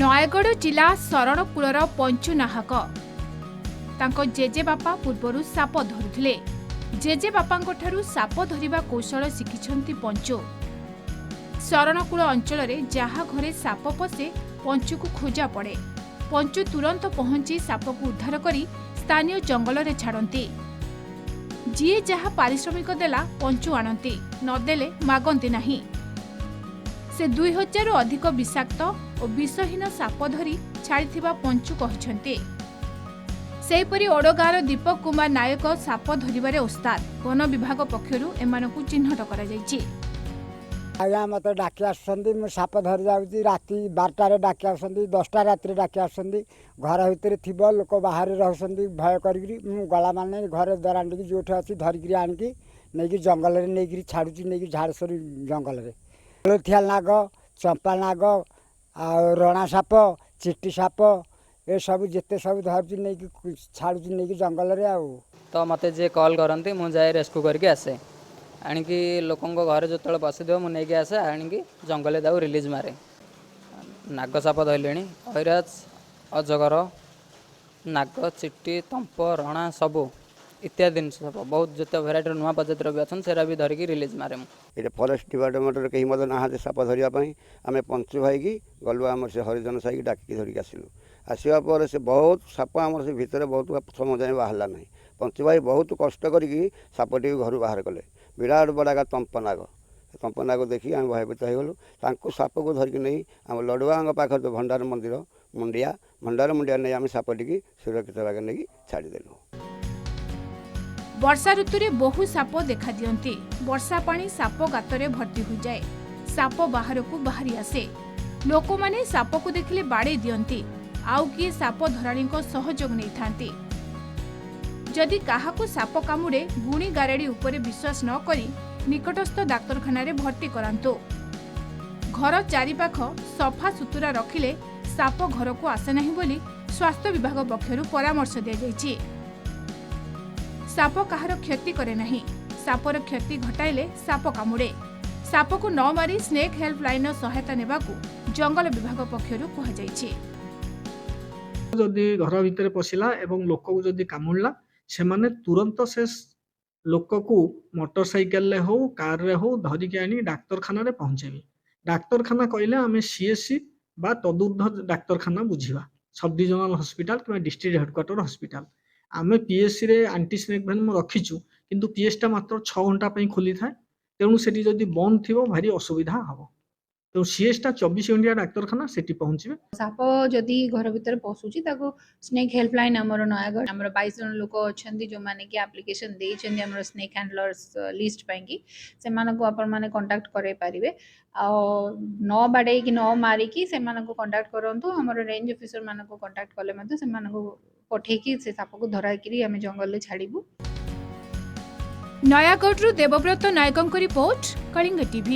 ନୟାଗଡ଼ ଜିଲ୍ଲା ଶରଣକୂଳର ପଞ୍ଚୁ ନାହାକ ତାଙ୍କ ଜେଜେ ବାପା ପୂର୍ବରୁ ସାପ ଧରୁଥିଲେ। ଜେଜେ ବାପାଙ୍କଠାରୁ ସାପ ଧରିବା କୌଶଳ ଶିଖିଛନ୍ତି ପଞ୍ଚୁ। ଶରଣକୂଳ ଅଞ୍ଚଳରେ ଯାହା ଘରେ ସାପ ପଶେ ପଞ୍ଚୁକୁ ଖୋଜା ପଡ଼େ। ପଞ୍ଚୁ ତୁରନ୍ତ ପହଞ୍ଚି ସାପକୁ ଉଦ୍ଧାର କରି ସ୍ଥାନୀୟ ଜଙ୍ଗଲରେ ଛାଡ଼ନ୍ତି। ଯିଏ ଯାହା ପାରିଶ୍ରମିକ ଦେଲା ପଞ୍ଚୁ ଆଣନ୍ତି, ନଦେଲେ ମାଗନ୍ତି ନାହିଁ। ସେ 2000ରୁ ଅଧିକ ବିଷାକ୍ତ ଓ ବିଷହୀନ ସାପ ଧରି ଛାଡ଼ିଥିବା ପଞ୍ଚୁ କହିଛନ୍ତି। ସେହିପରି ଓଡ଼ଗାଁର ଦୀପକ କୁମାର ନାୟକ ସାପ ଧରିବାରେ ଓସ୍ତାଦ। ବନ ବିଭାଗ ପକ୍ଷରୁ ଏମାନଙ୍କୁ ଚିହ୍ନଟ କରାଯାଇଛି। ଆଜ୍ଞା ମତେ ଡାକି ଆସୁଛନ୍ତି, ମୁଁ ସାପ ଧରି ଯାଉଛି। ରାତି 12ଟାରେ ଡାକି ଆସୁଛନ୍ତି, 10ଟା ରାତିରେ ଡାକି ଆସୁଛନ୍ତି। ଘର ଭିତରେ ଥିବ, ଲୋକ ବାହାରେ ରହୁଛନ୍ତି ଭୟ କରିକି। ମୁଁ ଗଲା ମାନେ ଘରେ ଦରାଣ୍ଡିକି ଯେଉଁଠି ଅଛି ଧରିକିରି ଆଣିକି ନେଇକି ଜଙ୍ଗଲରେ ନେଇକିରି ଛାଡ଼ୁଛି, ନେଇକି ଝାଡ଼ସରି ଜଙ୍ଗଲରେ। ହଳଥିଆ ନାଗ, ଚମ୍ପା ନାଗ, ଆଉ ରଣା ସାପ, ଚିଟି ସାପ, ଏସବୁ ଯେତେ ସବୁ ଧରୁଛି ନେଇକି ଛାଡ଼ୁଛି ନେଇକି ଜଙ୍ଗଲରେ। ଆଉ ତ ମୋତେ ଯିଏ କଲ୍ କରନ୍ତି ମୁଁ ଯାଏ ରେସ୍କ୍ୟୁ କରିକି ଆସେ। ଆଣିକି ଲୋକଙ୍କ ଘରେ ଯେତେବେଳେ ବସିଥିବ ମୁଁ ନେଇକି ଆସେ, ଆଣିକି ଜଙ୍ଗଲରେ ତାକୁ ରିଲିଜ୍ ମାରେ। ନାଗ ସାପ ଧରିଲେଣି, ଐରାଜ, ଅଜଗର, ନାଗ, ଚିଟି, ତମ୍ପ, ରଣା ସବୁ ଇତ୍ୟାଦି ଜିନିଷ ସାପ ବହୁତ ଯେତେ ଭେରାଇଟିର ନୂଆ ପ୍ରଜାତିର ବି ଅଛନ୍ତି, ସେରା ବି ଧରିକି ରିଲିଜ୍ ମାରେ ମୁଁ। ଏଇଟା ଫରେଷ୍ଟ ଡିପାର୍ଟମେଣ୍ଟରେ କେହି ମଧ୍ୟ ନାହାନ୍ତି ସାପ ଧରିବା ପାଇଁ। ଆମେ ପଞ୍ଚୁ ଭାଇକି ଗଲୁ, ଆମର ସେ ହରିଜନ ସାହିକି ଡାକିକି ଧରିକି ଆସିଲୁ। ଆସିବା ପରେ ସେ ବହୁତ ସାପ ଆମର ସେ ଭିତରେ ବହୁତ ସମୟ ଯାଏଁ ବାହାରିଲା ନାହିଁ। ପଞ୍ଚୁ ଭାଇ ବହୁତ କଷ୍ଟ କରିକି ସାପଟିକୁ ଘରୁ ବାହାର କଲେ। ବିରାଟ ବଡ଼ାକା ତମ୍ପନାଗ, ତମ୍ପନାଗ ଦେଖି ଆମେ ଭୟଭୀତ ହେଇଗଲୁ। ତାଙ୍କୁ ସାପକୁ ଧରିକି ନେଇ ଆମ ଲଡ଼ୁବାଙ୍କ ପାଖରେ ଯେଉଁ ଭଣ୍ଡାର ମନ୍ଦିର ଭଣ୍ଡାର ମୁଣ୍ଡିଆ ନେଇ ଆମେ ସାପଟିକି ସୁରକ୍ଷିତ ଭାବରେ ନେଇକି ଛାଡ଼ିଦେଲୁ। ବର୍ଷା ଋତୁରେ ବହୁ ସାପ ଦେଖାଦିଅନ୍ତି। ବର୍ଷା ପାଣି ସାପ ଗାତରେ ଭର୍ତ୍ତି ହୋଇଯାଏ। ସାପ ବାହାରକୁ ବାହାରି ଆସେ। ଲୋକମାନେ ସାପକୁ ଦେଖିଲେ ବାଡ଼େଇ ଦିଅନ୍ତି, ଆଉ କିଏ ସାପ ଧରାଳୀଙ୍କ ସହଯୋଗ ନେଇଥାନ୍ତି। ଯଦି କାହାକୁ ସାପ କାମୁଡ଼େ ଗୁଣି ଗାରେଡ଼ି ଉପରେ ବିଶ୍ୱାସ ନ କରି ନିକଟସ୍ଥ ଡାକ୍ତରଖାନାରେ ଭର୍ତ୍ତି କରାନ୍ତୁ। ଘର ଚାରିପାଖ ସଫା ସୁତୁରା ରଖିଲେ ସାପ ଘରକୁ ଆସେ ନାହିଁ ବୋଲି ସ୍ୱାସ୍ଥ୍ୟ ବିଭାଗ ପକ୍ଷରୁ ପରାମର୍ଶ ଦିଆଯାଇଛି। ସାପ କାହାର କ୍ଷତି କରେ ନାହିଁ। ସାପର କ୍ଷତି ଘଟାଇଲେ ସାପ କାମୁଡ଼େ। ସାପକୁ ନ ମାରି ସ୍ନେକ୍ ହେଲ୍ପଲାଇନର ସହାୟତା ନେବାକୁ ଜଙ୍ଗଲ ବିଭାଗ ପକ୍ଷରୁ କୁହାଯାଇଛି। ଯଦି ଘର ଭିତରେ ପଶିଲା ଏବଂ ଲୋକକୁ ଯଦି କାମୁଡ଼ିଲା, ସେମାନେ ତୁରନ୍ତ ସେ ଲୋକକୁ ମୋଟର ସାଇକେଲରେ ହଉ କାରରେ ହଉ ଧରିକି ଆଣି ଡାକ୍ତରଖାନାରେ ପହଞ୍ଚେଇବେ। ଡାକ୍ତରଖାନା କହିଲେ ଆମେ CSC ବା ତଦୁର୍ଦ୍ଧ୍ୱ ଡାକ୍ତରଖାନା ବୁଝିବା, ସବ୍ ଡିଭିଜନାଲ ହସ୍ପିଟାଲ କିମ୍ବା ଡିଷ୍ଟ୍ରିକ୍ଟ ହେଡକ୍ୱାର୍ଟର ହସ୍ପିଟାଲ। ଆମେ PSCରେ ଆଣ୍ଟି ସ୍ନେକ୍ ଭେନମ୍ ରଖିଛୁ, କିନ୍ତୁ PSଟା ମାତ୍ର 6 ଘଣ୍ଟା ପାଇଁ ଖୋଲିଥାଏ। ତେଣୁ ସେଠି ଯଦି ବନ୍ଦ ଥିବ ଭାରି ଅସୁବିଧା ହେବ। ତେଣୁ CSଟା 24 ଘଣ୍ଟିଆ ଡାକ୍ତରଖାନା, ସେଠି ପହଞ୍ଚିବେ। ସାପ ଯଦି ଘର ଭିତରେ ପଶୁଛି ତାକୁ ସ୍ନେକ୍ ହେଲ୍ପଲାଇନ୍ ଆମର ନୟାଗଡ଼, ଆମର 22 ଜଣ ଲୋକ ଅଛନ୍ତି ଯେଉଁମାନେ କି ଆପ୍ଲିକେସନ୍ ଦେଇଛନ୍ତି ଆମର ସ୍ନେକ୍ ହ୍ୟାଣ୍ଡଲର୍ସ ଲିଷ୍ଟ ପାଇଁକି। ସେମାନଙ୍କୁ ଆପଣମାନେ କଣ୍ଟାକ୍ଟ କରାଇ ପାରିବେ। ଆଉ ନ ବାଡ଼େଇକି ନ ମାରିକି ସେମାନଙ୍କୁ କଣ୍ଟାକ୍ଟ କରନ୍ତୁ। ଆମର ରେଞ୍ଜ ଅଫିସର ମାନଙ୍କୁ କଣ୍ଟାକ୍ଟ କଲେ ମଧ୍ୟ ସେମାନଙ୍କୁ ପଠେଇକି ସେ ସାପକୁ ଧରାଇକିରି ଆମେ ଜଙ୍ଗଲରେ ଛାଡ଼ିବୁ। ନୟାଗଡ଼ରୁ ଦେବବ୍ରତ ନାୟକଙ୍କ ରିପୋର୍ଟ, କଳିଙ୍ଗ TV।